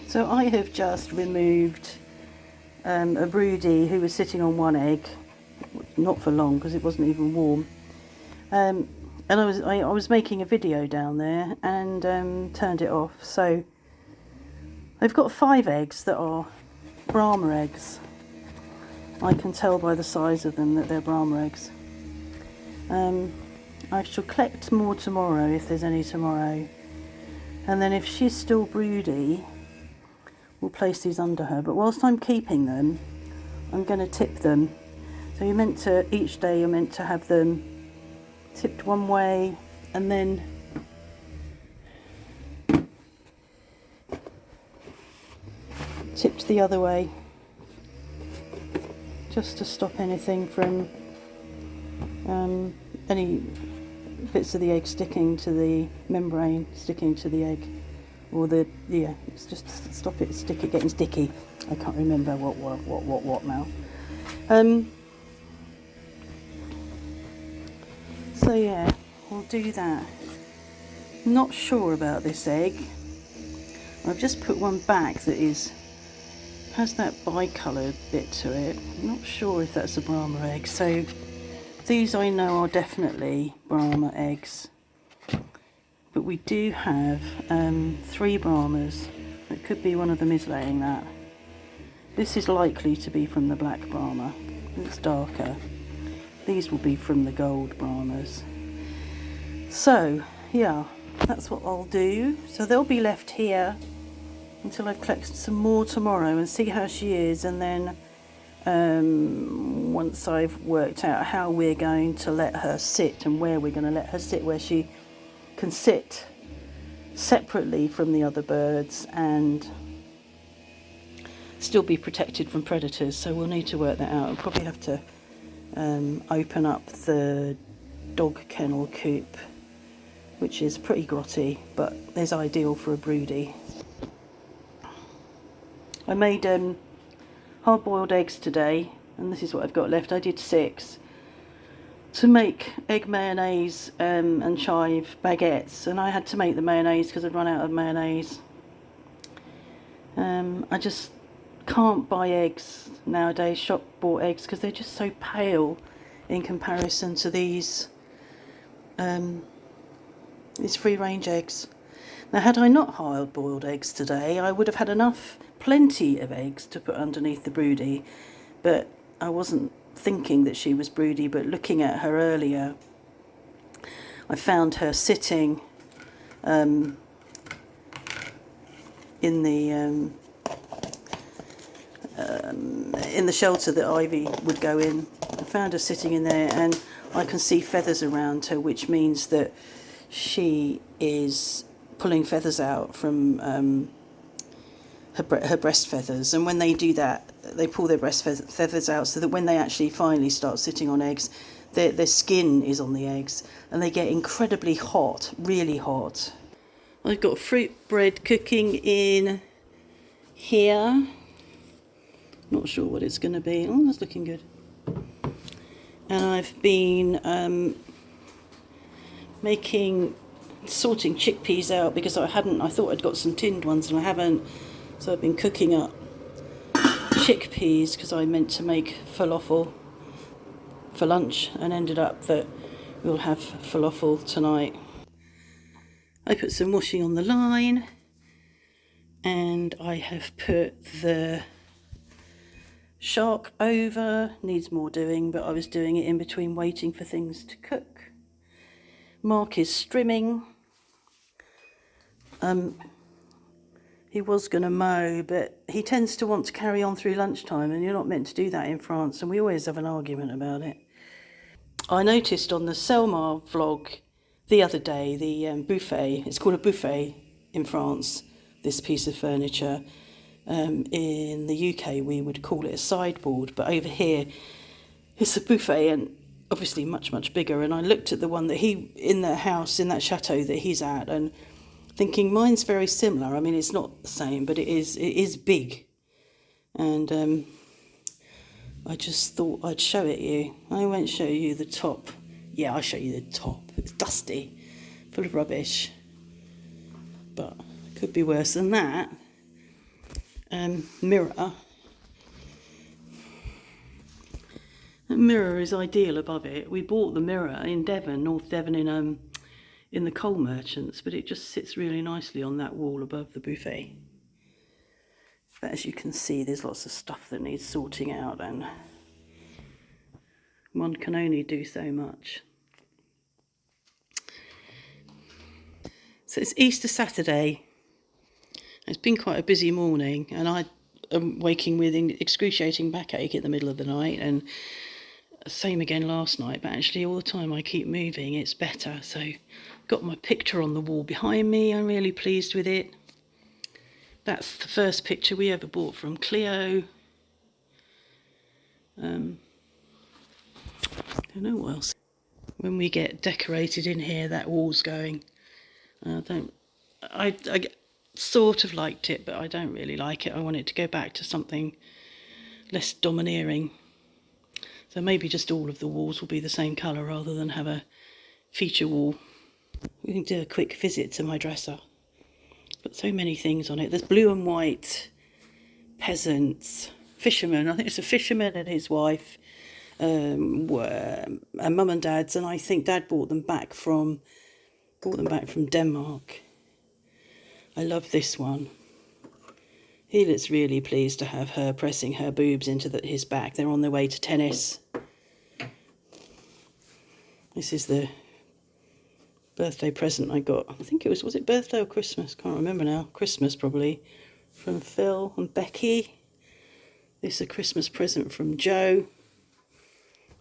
So I have just removed a broody who was sitting on one egg, not for long because it wasn't even warm. And I was making a video down there and turned it off. So they've got 5 eggs that are Brahma eggs. I can tell by the size of them that they're Brahma eggs. I shall collect more tomorrow if there's any tomorrow. And then if she's still broody, we'll place these under her. But whilst I'm keeping them, I'm going to tip them. So you're meant to, each day you're meant to have them tipped one way and then tipped the other way, just to stop anything from any bits of the egg sticking to the membrane, sticking to the egg, or it's just to stop it getting sticky. I can't remember what now. So yeah, we'll do that. Not sure about this egg. I've just put one back that has that bicoloured bit to it. I'm not sure if that's a Brahma egg. So these I know are definitely Brahma eggs. But we do have 3 Brahmas. It could be one of them is laying that. This is likely to be from the black Brahma. It's darker. These will be from the Gold Brahmas. So yeah, that's what I'll do. So they'll be left here until I've collected some more tomorrow and see how she is, and then once I've worked out how we're going to let her sit and where we're going to let her sit, where she can sit separately from the other birds and still be protected from predators. So we'll need to work that out. I'll probably have to open up the dog kennel coop, which is pretty grotty, but is ideal for a broody. I made hard-boiled eggs today, and this is what I've got left. I did 6 to make egg mayonnaise and chive baguettes, and I had to make the mayonnaise because I'd run out of mayonnaise. I just can't buy eggs nowadays, shop bought eggs, because they're just so pale in comparison to these free-range eggs. Now, had I not hard-boiled eggs today, I would have had plenty of eggs to put underneath the broody, but I wasn't thinking that she was broody. But looking at her earlier, I found her sitting in the shelter that Ivy would go in. I found her sitting in there, and I can see feathers around her, which means that she is pulling feathers out from her breast feathers. And when they do that, they pull their breast feathers out so that when they actually finally start sitting on eggs, their skin is on the eggs, and they get incredibly hot, really hot. I've got fruit bread cooking in here. Not sure what it's going to be. Oh, that's looking good. And I've been sorting chickpeas out because I thought I'd got some tinned ones and I haven't. So I've been cooking up chickpeas because I meant to make falafel for lunch, and ended up that we'll have falafel tonight. I put some washing on the line, and I have put the shark over. Needs more doing, but I was doing it in between waiting for things to cook. Mark is strimming. He was going to mow, but he tends to want to carry on through lunchtime, and you're not meant to do that in France, and we always have an argument about it. I noticed on the Selma vlog the other day, the buffet, it's called a buffet in France, this piece of furniture. In the UK we would call it a sideboard, but over here it's a buffet, and obviously much, much bigger. And I looked at the one that in the house, in that chateau that he's at, and thinking mine's very similar. I mean, it's not the same, but it is big. And I just thought I'd show it you. I won't show you the top. Yeah, I'll show you the top. It's dusty, full of rubbish, but it could be worse than that. mirror. The mirror is ideal above it. We bought the mirror in Devon, North Devon, in the coal merchants, but it just sits really nicely on that wall above the buffet. But as you can see, there's lots of stuff that needs sorting out, and one can only do so much. So it's Easter Saturday. It's been quite a busy morning, and I am waking with excruciating backache in the middle of the night, and same again last night, but actually all the time I keep moving, it's better. So got my picture on the wall behind me. I'm really pleased with it. That's the first picture we ever bought from Cleo. I don't know what else. When we get decorated in here, that wall's going. I sort of liked it, but I don't really like it. I want it to go back to something less domineering. So maybe just all of the walls will be the same colour rather than have a feature wall. We can do a quick visit to my dresser. Got so many things on it. There's blue and white, peasants, fishermen. I think it's a fisherman and his wife, were mum and dad's, and I think Dad brought them back from Denmark. I love this one. He looks really pleased to have her pressing her boobs into his back. They're on their way to tennis. This is the birthday present I got. I think was it birthday or Christmas? Can't remember now. Christmas probably. From Phil and Becky. This is a Christmas present from Joe.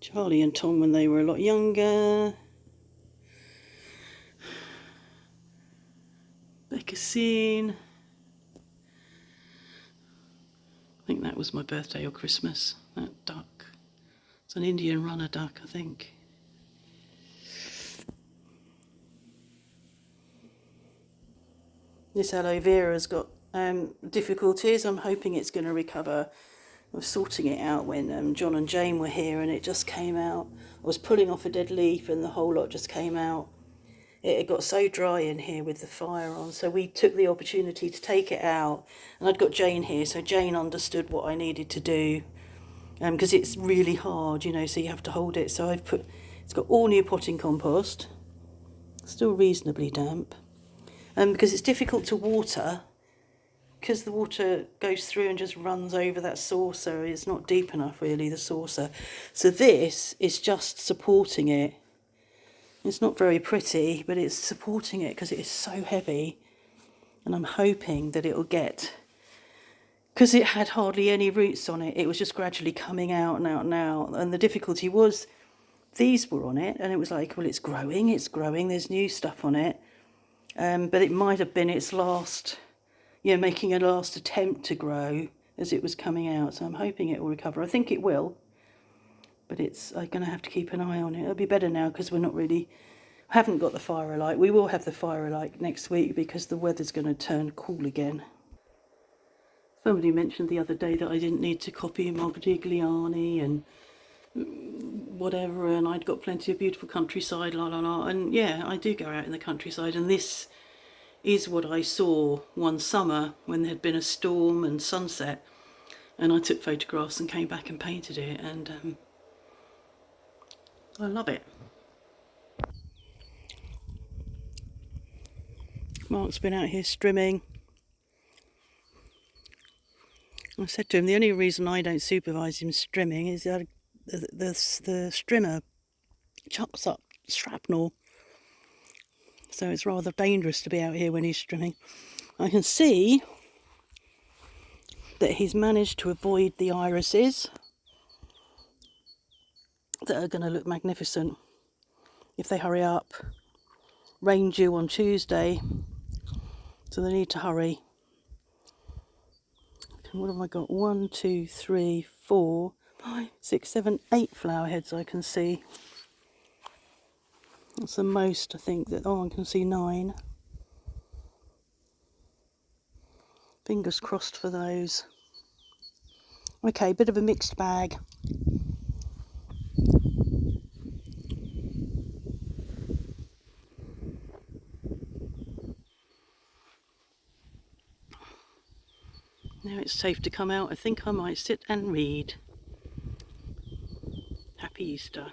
Charlie and Tom when they were a lot younger. Becca scene. I think that was my birthday or Christmas. That duck. It's an Indian runner duck, I think. This aloe vera's got difficulties. I'm hoping it's going to recover. I was sorting it out when John and Jane were here, and it just came out. I was pulling off a dead leaf and the whole lot just came out. It got so dry in here with the fire on, so we took the opportunity to take it out. And I'd got Jane here, so Jane understood what I needed to do, because it's really hard, you know, so you have to hold it. So it's got all new potting compost, still reasonably damp, because it's difficult to water, because the water goes through and just runs over that saucer. It's not deep enough, really, the saucer. So this is just supporting it. It's not very pretty, but it's supporting it because it is so heavy. And I'm hoping that it'll get, because it had hardly any roots on it, it was just gradually coming out and out and out. And the difficulty was these were on it, and it was like, well, it's growing, there's new stuff on it. But it might have been its last, making a last attempt to grow as it was coming out. So I'm hoping it will recover. I think it will. But I'm going to have to keep an eye on it. It'll be better now because haven't got the fire alight. We will have the fire alight next week because the weather's going to turn cool again. Somebody mentioned the other day that I didn't need to copy Modigliani and whatever, and I'd got plenty of beautiful countryside, la la la. And yeah, I do go out in the countryside, and this is what I saw one summer when there had been a storm and sunset, and I took photographs and came back and painted it, and I love it. Mark's been out here strimming. I said to him, the only reason I don't supervise him strimming is that the strimmer chucks up shrapnel. So it's rather dangerous to be out here when he's strimming. I can see that he's managed to avoid the irises that are going to look magnificent if they hurry up. Rain due on Tuesday, so they need to hurry. What have I got? 1, 2, 3, 4, 5, 6, 7, 8 flower heads I can see. That's the most, I think, that, I can see 9. Fingers crossed for those. Okay, bit of a mixed bag. Now it's safe to come out. I think I might sit and read. Happy Easter.